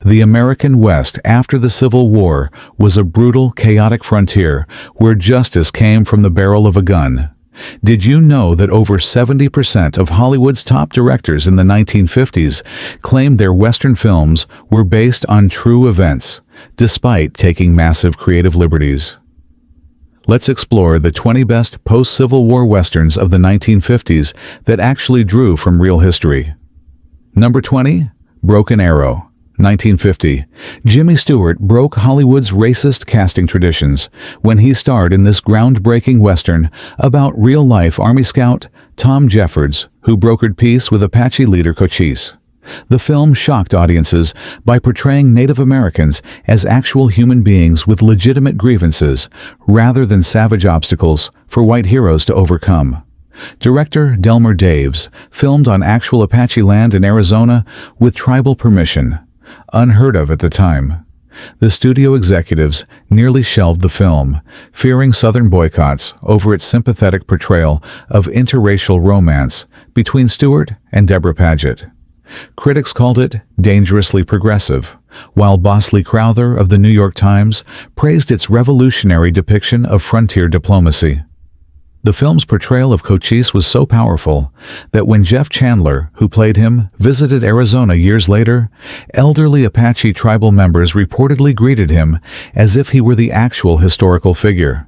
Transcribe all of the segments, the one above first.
The American West after the Civil War was a brutal, chaotic frontier where justice came from the barrel of a gun. Did you know that over 70% of Hollywood's top directors in the 1950s claimed their Western films were based on true events, despite taking massive creative liberties? Let's explore the 20 best post-Civil War Westerns of the 1950s that actually drew from real history. Number 20, Broken Arrow. 1950. Jimmy Stewart broke Hollywood's racist casting traditions when he starred in this groundbreaking Western about real-life Army Scout Tom Jeffords, who brokered peace with Apache leader Cochise. The film shocked audiences by portraying Native Americans as actual human beings with legitimate grievances, rather than savage obstacles for white heroes to overcome. Director Delmer Daves filmed on actual Apache land in Arizona with tribal permission, unheard of at the time. The studio executives nearly shelved the film, fearing Southern boycotts over its sympathetic portrayal of interracial romance between Stewart and Deborah Paget. Critics called it dangerously progressive, while Bosley Crowther of the New York Times praised its revolutionary depiction of frontier diplomacy. The film's portrayal of Cochise was so powerful that when Jeff Chandler, who played him, visited Arizona years later, elderly Apache tribal members reportedly greeted him as if he were the actual historical figure.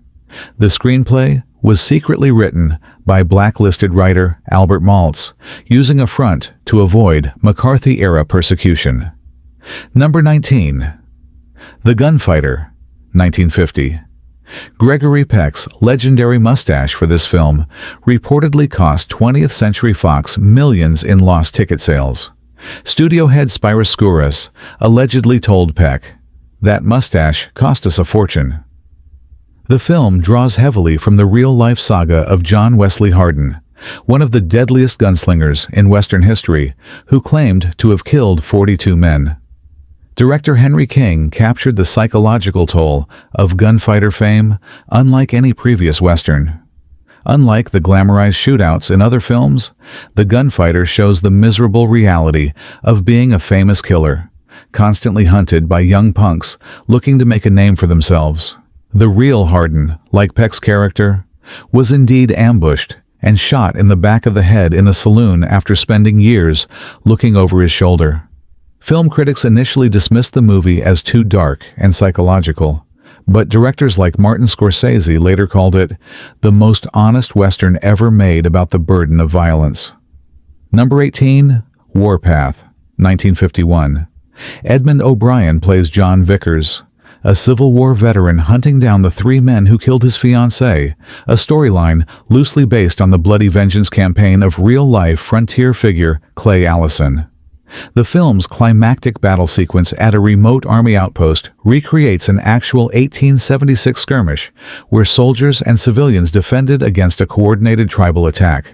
The screenplay was secretly written by blacklisted writer Albert Maltz, using a front to avoid McCarthy-era persecution. Number 19. The Gunfighter, 1950. Gregory Peck's legendary mustache for this film reportedly cost 20th Century Fox millions in lost ticket sales. Studio head Spiros Skouras allegedly told Peck, "That mustache cost us a fortune." The film draws heavily from the real-life saga of John Wesley Hardin, one of the deadliest gunslingers in Western history, who claimed to have killed 42 men. Director Henry King captured the psychological toll of gunfighter fame unlike any previous Western. Unlike the glamorized shootouts in other films, The Gunfighter shows the miserable reality of being a famous killer, constantly hunted by young punks looking to make a name for themselves. The real Hardin, like Peck's character, was indeed ambushed and shot in the back of the head in a saloon after spending years looking over his shoulder. Film critics initially dismissed the movie as too dark and psychological, but directors like Martin Scorsese later called it the most honest Western ever made about the burden of violence. Number 18, Warpath, 1951. Edmund O'Brien plays John Vickers, a Civil War veteran hunting down the 3 men who killed his fiancée, a storyline loosely based on the bloody vengeance campaign of real-life frontier figure Clay Allison. The film's climactic battle sequence at a remote Army outpost recreates an actual 1876 skirmish where soldiers and civilians defended against a coordinated tribal attack.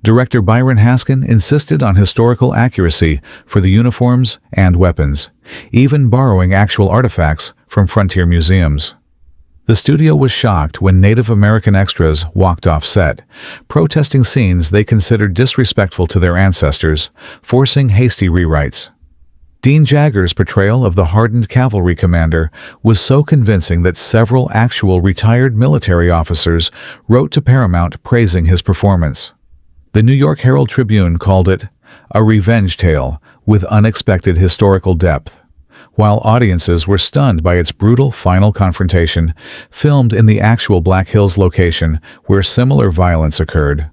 Director Byron Haskin insisted on historical accuracy for the uniforms and weapons, even borrowing actual artifacts from frontier museums. The studio was shocked when Native American extras walked off set, protesting scenes they considered disrespectful to their ancestors, forcing hasty rewrites. Dean Jagger's portrayal of the hardened cavalry commander was so convincing that several actual retired military officers wrote to Paramount praising his performance. The New York Herald Tribune called it a revenge tale with unexpected historical depth, while audiences were stunned by its brutal final confrontation, filmed in the actual Black Hills location where similar violence occurred.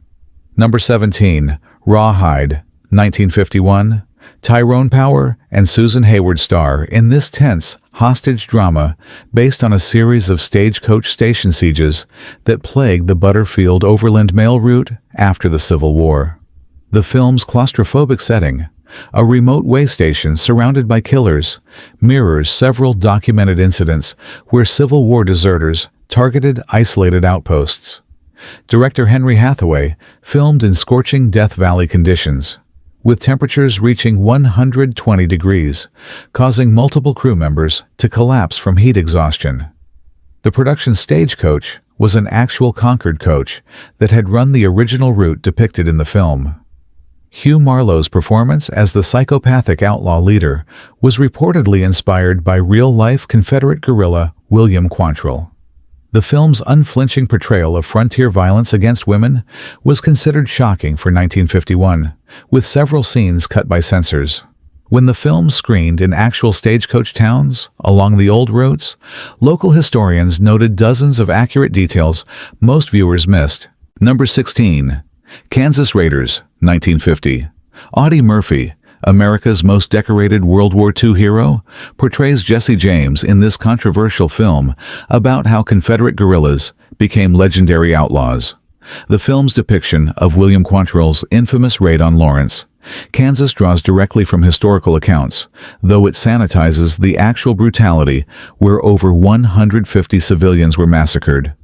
Number 17, Rawhide, 1951. Tyrone Power and Susan Hayward star in this tense, hostage drama based on a series of stagecoach station sieges that plagued the Butterfield Overland Mail route after the Civil War. The film's claustrophobic setting, a remote way station surrounded by killers, mirrors several documented incidents where Civil War deserters targeted isolated outposts. Director Henry Hathaway filmed in scorching Death Valley conditions, with temperatures reaching 120 degrees, causing multiple crew members to collapse from heat exhaustion. The production stagecoach was an actual Concord coach that had run the original route depicted in the film. Hugh Marlowe's performance as the psychopathic outlaw leader was reportedly inspired by real-life Confederate guerrilla William Quantrill. The film's unflinching portrayal of frontier violence against women was considered shocking for 1951, with several scenes cut by censors. When the film screened in actual stagecoach towns along the old routes, local historians noted dozens of accurate details most viewers missed. Number 16. Kansas Raiders, 1950. Audie Murphy, America's most decorated World War II hero, portrays Jesse James in this controversial film about how Confederate guerrillas became legendary outlaws. The film's depiction of William Quantrill's infamous raid on Lawrence, Kansas draws directly from historical accounts, though it sanitizes the actual brutality where over 150 civilians were massacred.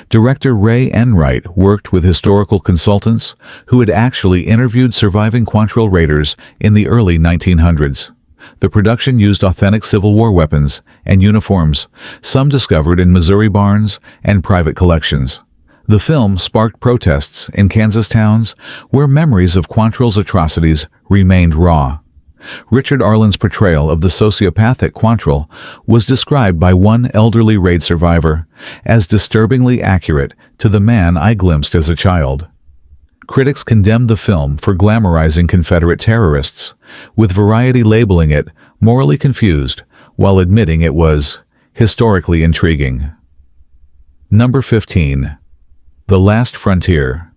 Director Ray Enright worked with historical consultants who had actually interviewed surviving Quantrill raiders in the early 1900s. The production used authentic Civil War weapons and uniforms, some discovered in Missouri barns and private collections. The film sparked protests in Kansas towns where memories of Quantrill's atrocities remained raw. Richard Arlen's portrayal of the sociopathic Quantrill was described by one elderly raid survivor as disturbingly accurate to the man I glimpsed as a child. Critics condemned the film for glamorizing Confederate terrorists, with Variety labeling it morally confused while admitting it was historically intriguing. Number 15. The Last Frontier,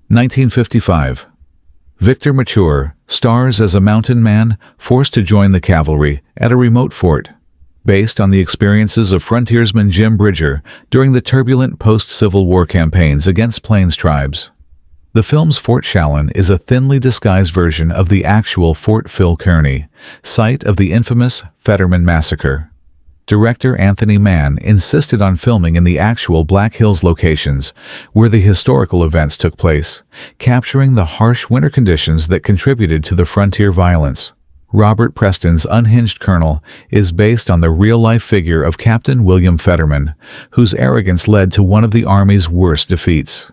1955. Victor Mature stars as a mountain man forced to join the cavalry at a remote fort, based on the experiences of frontiersman Jim Bridger during the turbulent post-Civil War campaigns against Plains tribes. The film's Fort Shallon is a thinly disguised version of the actual Fort Phil Kearny, site of the infamous Fetterman Massacre. Director Anthony Mann insisted on filming in the actual Black Hills locations where the historical events took place, capturing the harsh winter conditions that contributed to the frontier violence. Robert Preston's unhinged colonel is based on the real-life figure of Captain William Fetterman, whose arrogance led to one of the Army's worst defeats.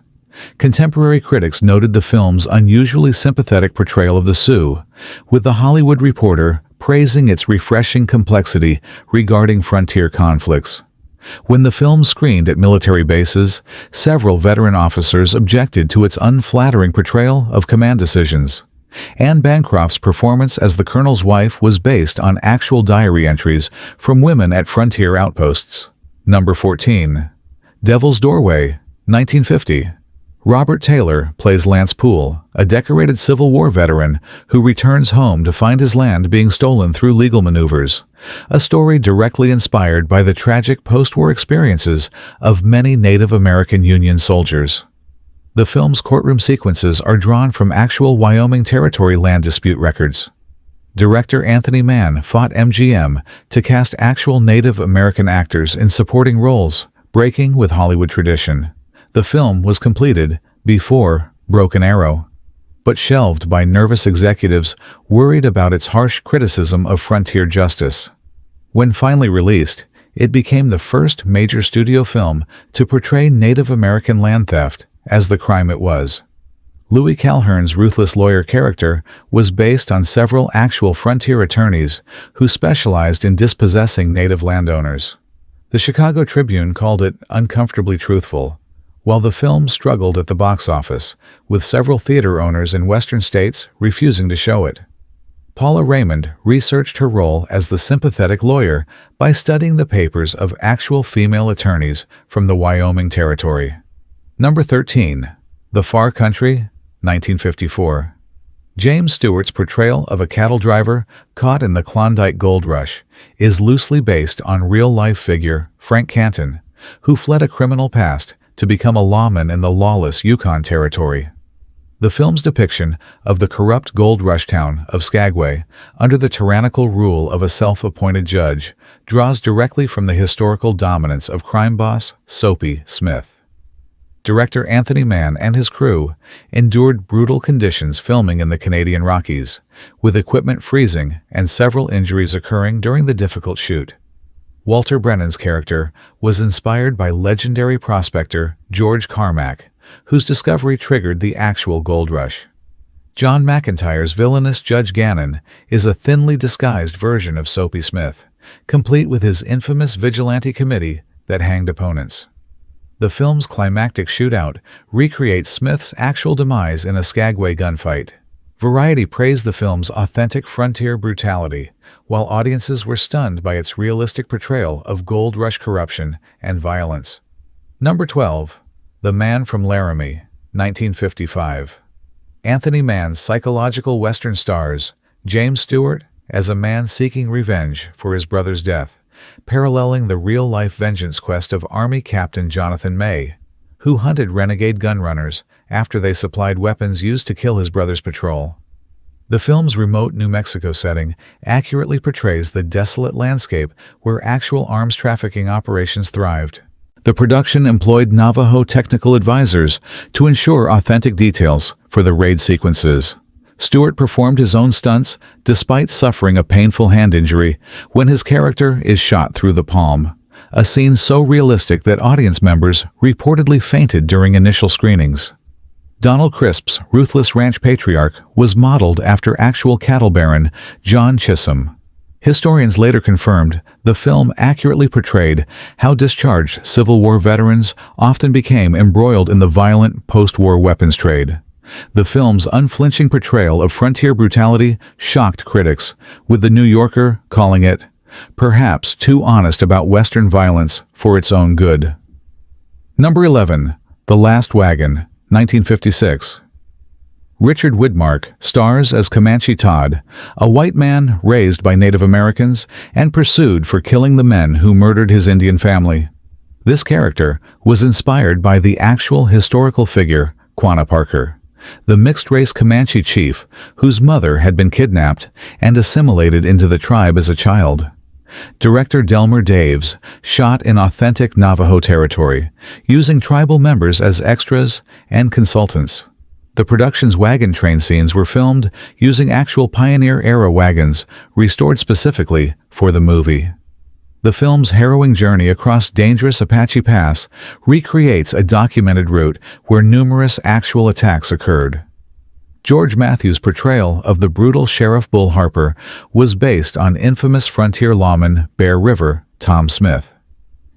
Contemporary critics noted the film's unusually sympathetic portrayal of the Sioux, with The Hollywood Reporter praising its refreshing complexity regarding frontier conflicts. When the film screened at military bases, several veteran officers objected to its unflattering portrayal of command decisions. Anne Bancroft's performance as the colonel's wife was based on actual diary entries from women at frontier outposts. Number 14. Devil's Doorway, 1950. Robert Taylor plays Lance Poole, a decorated Civil War veteran who returns home to find his land being stolen through legal maneuvers, a story directly inspired by the tragic post-war experiences of many Native American Union soldiers. The film's courtroom sequences are drawn from actual Wyoming Territory land dispute records. Director Anthony Mann fought MGM to cast actual Native American actors in supporting roles, breaking with Hollywood tradition. The film was completed before Broken Arrow, but shelved by nervous executives worried about its harsh criticism of frontier justice. When finally released, it became the first major studio film to portray Native American land theft as the crime it was. Louis Calhern's ruthless lawyer character was based on several actual frontier attorneys who specialized in dispossessing Native landowners. The Chicago Tribune called it uncomfortably truthful, while the film struggled at the box office, with several theater owners in western states refusing to show it. Paula Raymond researched her role as the sympathetic lawyer by studying the papers of actual female attorneys from the Wyoming Territory. Number 13. The Far Country, 1954. James Stewart's portrayal of a cattle driver caught in the Klondike Gold Rush is loosely based on real-life figure Frank Canton, who fled a criminal past to become a lawman in the lawless Yukon Territory. The film's depiction of the corrupt gold rush town of Skagway, under the tyrannical rule of a self-appointed judge, draws directly from the historical dominance of crime boss Soapy Smith. Director Anthony Mann and his crew endured brutal conditions filming in the Canadian Rockies, with equipment freezing and several injuries occurring during the difficult shoot. Walter Brennan's character was inspired by legendary prospector George Carmack, whose discovery triggered the actual gold rush. John McIntyre's villainous Judge Gannon is a thinly disguised version of Soapy Smith, complete with his infamous vigilante committee that hanged opponents. The film's climactic shootout recreates Smith's actual demise in a Skagway gunfight. Variety praised the film's authentic frontier brutality, while audiences were stunned by its realistic portrayal of gold rush corruption and violence. Number 12. The Man from Laramie, 1955. Anthony Mann's psychological Western stars James Stewart as a man seeking revenge for his brother's death, paralleling the real-life vengeance quest of Army Captain Jonathan May, who hunted renegade gunrunners after they supplied weapons used to kill his brother's patrol. The film's remote New Mexico setting accurately portrays the desolate landscape where actual arms trafficking operations thrived. The production employed Navajo technical advisors to ensure authentic details for the raid sequences. Stewart performed his own stunts despite suffering a painful hand injury when his character is shot through the palm, a scene so realistic that audience members reportedly fainted during initial screenings. Donald Crisp's ruthless ranch patriarch was modeled after actual cattle baron John Chisholm. Historians later confirmed the film accurately portrayed how discharged Civil War veterans often became embroiled in the violent post-war weapons trade. The film's unflinching portrayal of frontier brutality shocked critics, with The New Yorker calling it, perhaps too honest about Western violence for its own good. Number 11. The Last Wagon, 1956. Richard Widmark stars as Comanche Todd, a white man raised by Native Americans and pursued for killing the men who murdered his Indian family. This character was inspired by the actual historical figure, Quanah Parker, the mixed-race Comanche chief whose mother had been kidnapped and assimilated into the tribe as a child. Director Delmer Daves shot in authentic Navajo territory, using tribal members as extras and consultants. The production's wagon train scenes were filmed using actual Pioneer-era wagons restored specifically for the movie. The film's harrowing journey across dangerous Apache Pass recreates a documented route where numerous actual attacks occurred. George Matthews' portrayal of the brutal Sheriff Bull Harper was based on infamous frontier lawman Bear River Tom Smith.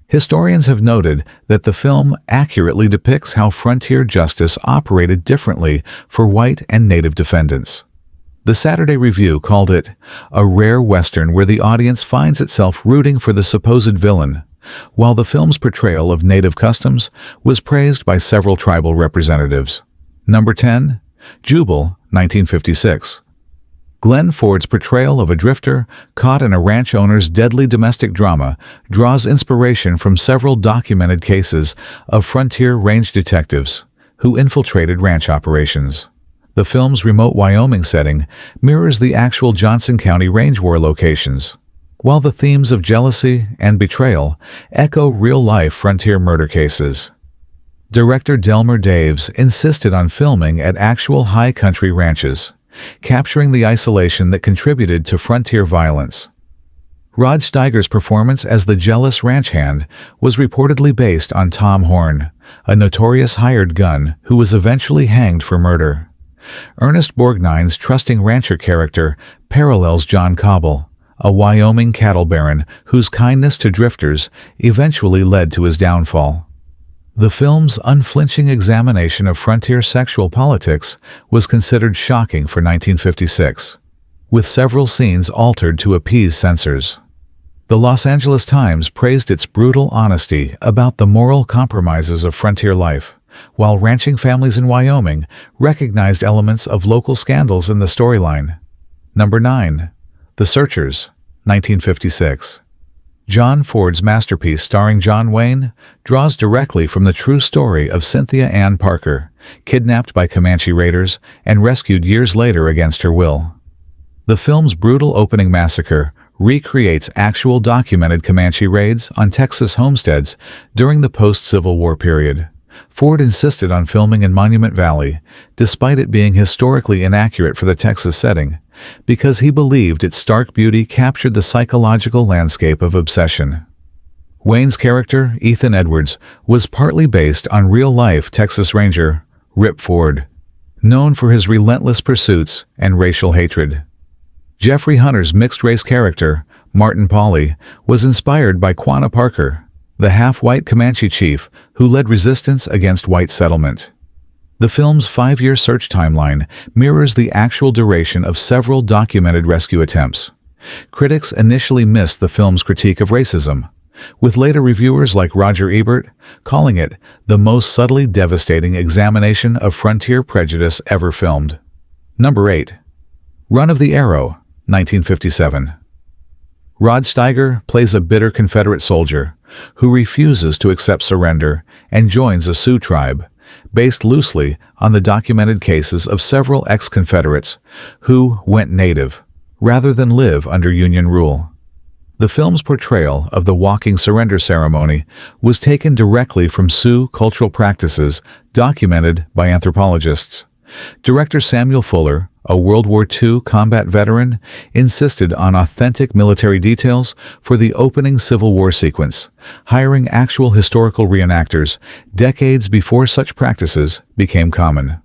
Historians have noted that the film accurately depicts how frontier justice operated differently for white and Native defendants. The Saturday Review called it a rare Western where the audience finds itself rooting for the supposed villain, while the film's portrayal of Native customs was praised by several tribal representatives. Number 10. Jubal, 1956. Glenn Ford's portrayal of a drifter caught in a ranch owner's deadly domestic drama draws inspiration from several documented cases of frontier range detectives who infiltrated ranch operations. The film's remote Wyoming setting mirrors the actual Johnson County range war locations, while the themes of jealousy and betrayal echo real-life frontier murder cases. Director Delmer Daves insisted on filming at actual high-country ranches, capturing the isolation that contributed to frontier violence. Rod Steiger's performance as the jealous ranch hand was reportedly based on Tom Horn, a notorious hired gun who was eventually hanged for murder. Ernest Borgnine's trusting rancher character parallels John Cobble, a Wyoming cattle baron whose kindness to drifters eventually led to his downfall. The film's unflinching examination of frontier sexual politics was considered shocking for 1956, with several scenes altered to appease censors. The Los Angeles Times praised its brutal honesty about the moral compromises of frontier life, while ranching families in Wyoming recognized elements of local scandals in the storyline. Number 9. The Searchers, 1956. John Ford's masterpiece starring John Wayne draws directly from the true story of Cynthia Ann Parker, kidnapped by Comanche raiders and rescued years later against her will. The film's brutal opening massacre recreates actual documented Comanche raids on Texas homesteads during the post-Civil War period. Ford insisted on filming in Monument Valley, despite it being historically inaccurate for the Texas setting, because he believed its stark beauty captured the psychological landscape of obsession. Wayne's character, Ethan Edwards, was partly based on real-life Texas Ranger Rip Ford. known for his relentless pursuits and racial hatred. Jeffrey Hunter's mixed-race character, Martin Pauly, was inspired by Quanah Parker, the half-white Comanche chief who led resistance against white settlement. The film's 5-year search timeline mirrors the actual duration of several documented rescue attempts. Critics initially missed the film's critique of racism, with later reviewers like Roger Ebert calling it the most subtly devastating examination of frontier prejudice ever filmed. Number 8. Run of the Arrow, 1957. Rod Steiger plays a bitter Confederate soldier who refuses to accept surrender and joins a Sioux tribe, based loosely on the documented cases of several ex-Confederates who went native rather than live under Union rule. The film's portrayal of the walking surrender ceremony was taken directly from Sioux cultural practices documented by anthropologists. Director Samuel Fuller, a World War II combat veteran, insisted on authentic military details for the opening Civil War sequence, hiring actual historical reenactors decades before such practices became common.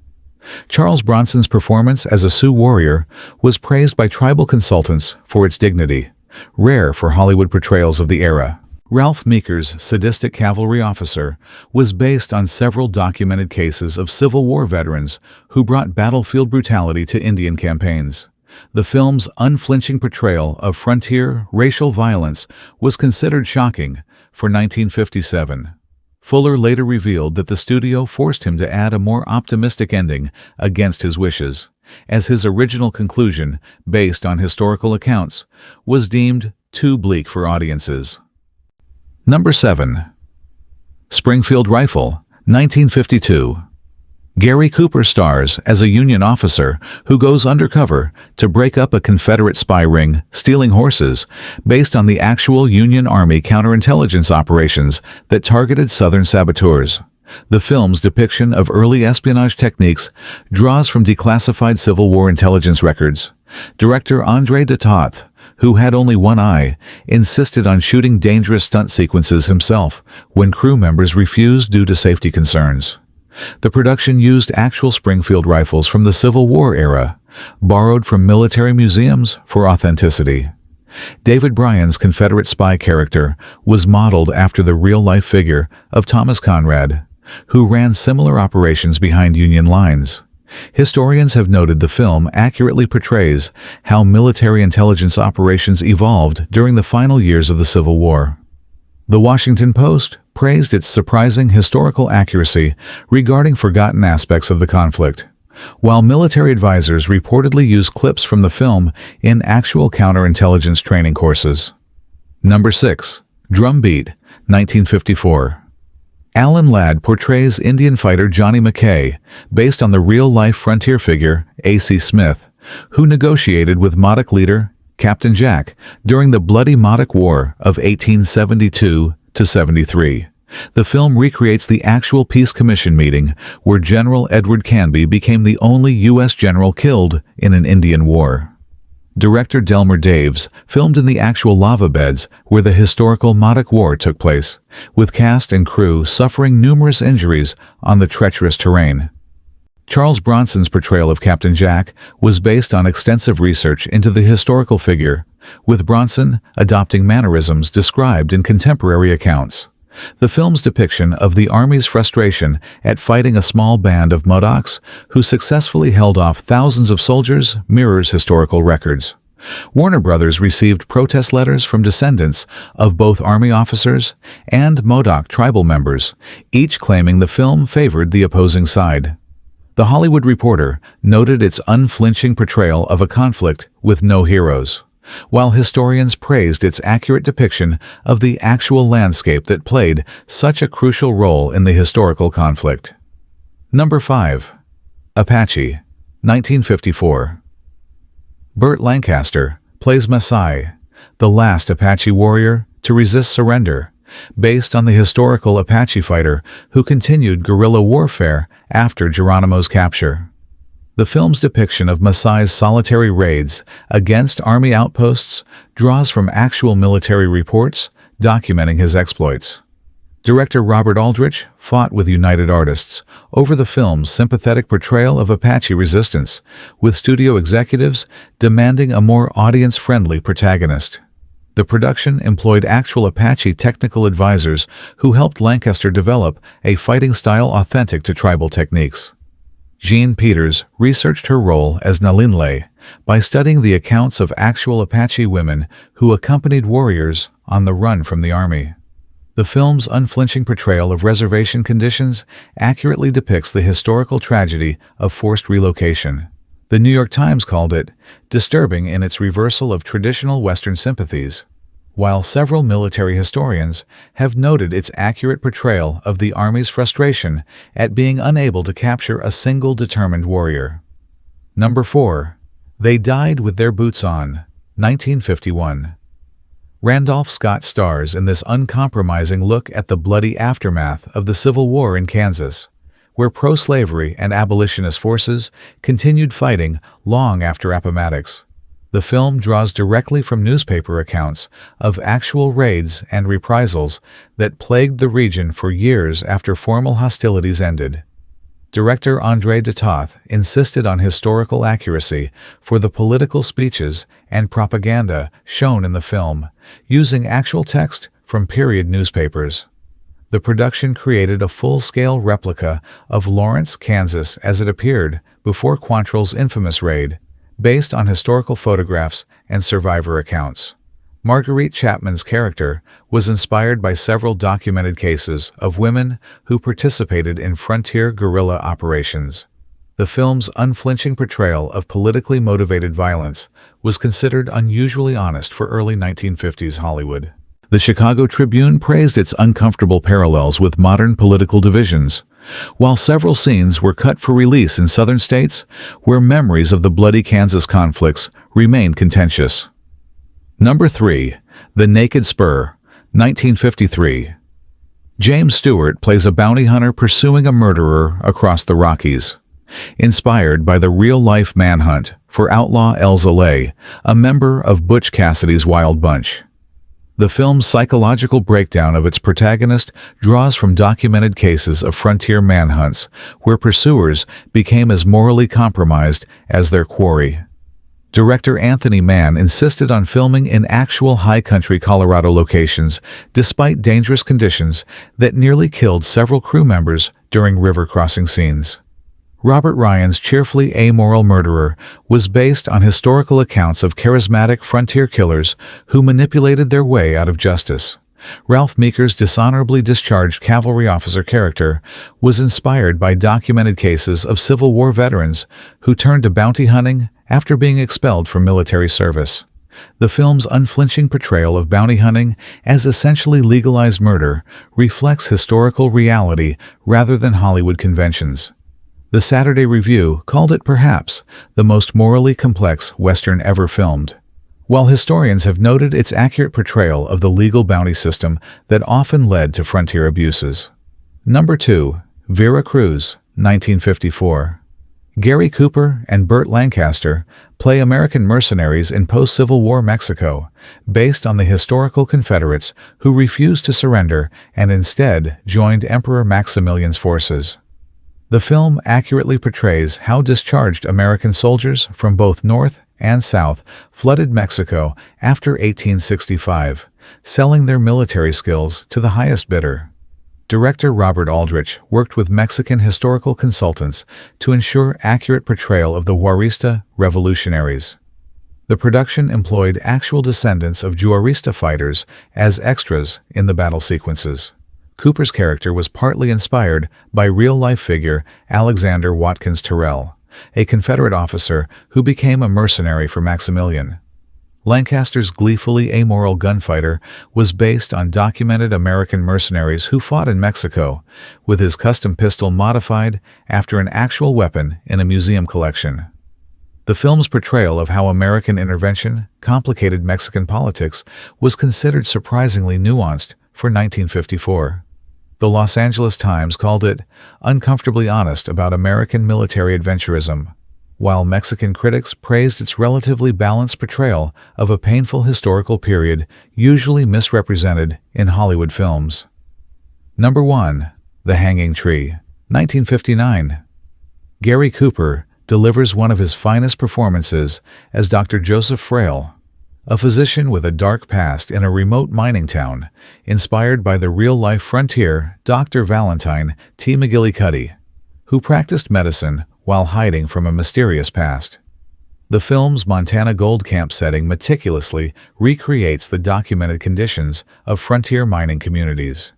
Charles Bronson's performance as a Sioux warrior was praised by tribal consultants for its dignity, rare for Hollywood portrayals of the era. Ralph Meeker's sadistic cavalry officer was based on several documented cases of Civil War veterans who brought battlefield brutality to Indian campaigns. The film's unflinching portrayal of frontier racial violence was considered shocking for 1957. Fuller later revealed that the studio forced him to add a more optimistic ending against his wishes, as his original conclusion, based on historical accounts, was deemed too bleak for audiences. Number 7. Springfield Rifle, 1952. Gary Cooper stars as a Union officer who goes undercover to break up a Confederate spy ring stealing horses, based on the actual Union Army counterintelligence operations that targeted Southern saboteurs. The film's depiction of early espionage techniques draws from declassified Civil War intelligence records. Director André de Toth, who had only one eye, insisted on shooting dangerous stunt sequences himself when crew members refused due to safety concerns. The production used actual Springfield rifles from the Civil War era, borrowed from military museums for authenticity. David Bryan's Confederate spy character was modeled after the real-life figure of Thomas Conrad, who ran similar operations behind Union lines. Historians have noted the film accurately portrays how military intelligence operations evolved during the final years of the Civil War. The Washington Post praised its surprising historical accuracy regarding forgotten aspects of the conflict, while military advisors reportedly used clips from the film in actual counterintelligence training courses. Number 6. Drumbeat, 1954. Alan Ladd portrays Indian fighter Johnny McKay, based on the real-life frontier figure A.C. Smith, who negotiated with Modoc leader Captain Jack during the bloody Modoc War of 1872-73. The film recreates the actual Peace Commission meeting where General Edward Canby became the only U.S. general killed in an Indian war. Director Delmer Daves filmed in the actual lava beds where the historical Modoc War took place, with cast and crew suffering numerous injuries on the treacherous terrain. Charles Bronson's portrayal of Captain Jack was based on extensive research into the historical figure, with Bronson adopting mannerisms described in contemporary accounts. The film's depiction of the Army's frustration at fighting a small band of Modocs who successfully held off thousands of soldiers mirrors historical records. Warner Brothers received protest letters from descendants of both Army officers and Modoc tribal members, each claiming the film favored the opposing side. The Hollywood Reporter noted its unflinching portrayal of a conflict with no heroes, while historians praised its accurate depiction of the actual landscape that played such a crucial role in the historical conflict. Number 5. Apache, 1954. Burt Lancaster plays Masai, the last Apache warrior to resist surrender, based on the historical Apache fighter who continued guerrilla warfare after Geronimo's capture. The film's depiction of Masai's solitary raids against Army outposts draws from actual military reports documenting his exploits. Director Robert Aldrich fought with United Artists over the film's sympathetic portrayal of Apache resistance, with studio executives demanding a more audience-friendly protagonist. The production employed actual Apache technical advisors who helped Lancaster develop a fighting style authentic to tribal techniques. Jean Peters researched her role as Nalinlay by studying the accounts of actual Apache women who accompanied warriors on the run from the army. The film's unflinching portrayal of reservation conditions accurately depicts the historical tragedy of forced relocation. The New York Times called it disturbing in its reversal of traditional Western sympathies, while several military historians have noted its accurate portrayal of the Army's frustration at being unable to capture a single determined warrior. Number 4. They Died with Their Boots On, 1951. Randolph Scott stars in this uncompromising look at the bloody aftermath of the Civil War in Kansas, where pro-slavery and abolitionist forces continued fighting long after Appomattox. The film draws directly from newspaper accounts of actual raids and reprisals that plagued the region for years after formal hostilities ended. Director André de Toth insisted on historical accuracy for the political speeches and propaganda shown in the film, using actual text from period newspapers. The production created a full-scale replica of Lawrence, Kansas as it appeared before Quantrill's infamous raid, based on historical photographs and survivor accounts. Marguerite Chapman's character was inspired by several documented cases of women who participated in frontier guerrilla operations. The film's unflinching portrayal of politically motivated violence was considered unusually honest for early 1950s Hollywood. The Chicago Tribune praised its uncomfortable parallels with modern political divisions, while several scenes were cut for release in southern states where memories of the bloody Kansas conflicts remain contentious. Number 3. The Naked Spur, 1953. James Stewart plays a bounty hunter pursuing a murderer across the Rockies. Inspired by the real-life manhunt for outlaw El Zalay, a member of Butch Cassidy's Wild Bunch. The film's psychological breakdown of its protagonist draws from documented cases of frontier manhunts where pursuers became as morally compromised as their quarry. Director Anthony Mann insisted on filming in actual high-country Colorado locations despite dangerous conditions that nearly killed several crew members during river crossing scenes. Robert Ryan's cheerfully amoral murderer was based on historical accounts of charismatic frontier killers who manipulated their way out of justice. Ralph Meeker's dishonorably discharged cavalry officer character was inspired by documented cases of Civil War veterans who turned to bounty hunting after being expelled from military service. The film's unflinching portrayal of bounty hunting as essentially legalized murder reflects historical reality rather than Hollywood conventions. The Saturday Review called it perhaps the most morally complex Western ever filmed, while historians have noted its accurate portrayal of the legal bounty system that often led to frontier abuses. Number 2. Vera Cruz, 1954. Gary Cooper and Burt Lancaster play American mercenaries in post-Civil War Mexico, based on the historical Confederates who refused to surrender and instead joined Emperor Maximilian's forces. The film accurately portrays how discharged American soldiers from both North and South flooded Mexico after 1865, selling their military skills to the highest bidder. Director Robert Aldrich worked with Mexican historical consultants to ensure accurate portrayal of the Juarista revolutionaries. The production employed actual descendants of Juarista fighters as extras in the battle sequences. Cooper's character was partly inspired by real-life figure Alexander Watkins Terrell, a Confederate officer who became a mercenary for Maximilian. Lancaster's gleefully amoral gunfighter was based on documented American mercenaries who fought in Mexico, with his custom pistol modified after an actual weapon in a museum collection. The film's portrayal of how American intervention complicated Mexican politics was considered surprisingly nuanced for 1954. The Los Angeles Times called it uncomfortably honest about American military adventurism, while Mexican critics praised its relatively balanced portrayal of a painful historical period usually misrepresented in Hollywood films. Number 1. The Hanging Tree, 1959. Gary Cooper delivers one of his finest performances as Dr. Joseph Frail, a physician with a dark past in a remote mining town, inspired by the real-life frontier Dr. Valentine T. McGillicuddy, who practiced medicine while hiding from a mysterious past. The film's Montana gold camp setting meticulously recreates the documented conditions of frontier mining communities.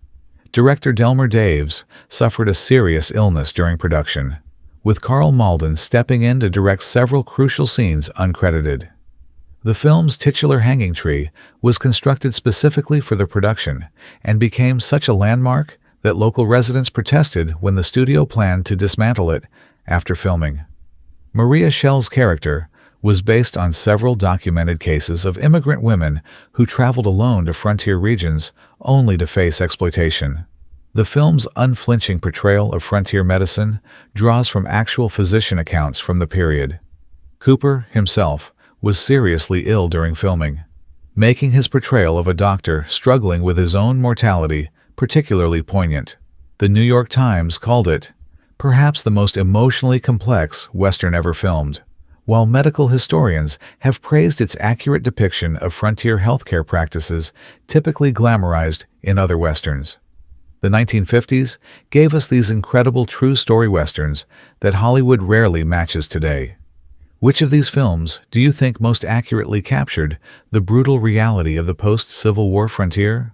Director Delmer Daves suffered a serious illness during production, with Carl Malden stepping in to direct several crucial scenes uncredited. The film's titular hanging tree was constructed specifically for the production and became such a landmark that local residents protested when the studio planned to dismantle it after filming. Maria Schell's character was based on several documented cases of immigrant women who traveled alone to frontier regions only to face exploitation. The film's unflinching portrayal of frontier medicine draws from actual physician accounts from the period. Cooper, himself, was seriously ill during filming, making his portrayal of a doctor struggling with his own mortality particularly poignant. The New York Times called it, perhaps the most emotionally complex Western ever filmed, while medical historians have praised its accurate depiction of frontier healthcare practices typically glamorized in other Westerns. The 1950s gave us these incredible true story Westerns that Hollywood rarely matches today. Which of these films do you think most accurately captured the brutal reality of the post-Civil War frontier?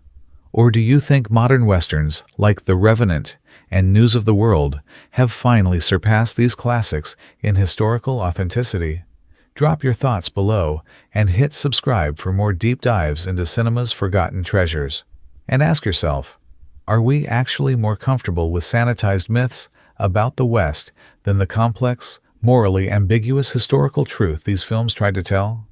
Or do you think modern Westerns like The Revenant and News of the World have finally surpassed these classics in historical authenticity? Drop your thoughts below and hit subscribe for more deep dives into cinema's forgotten treasures. And ask yourself, are we actually more comfortable with sanitized myths about the West than the complex, morally ambiguous historical truth these films tried to tell?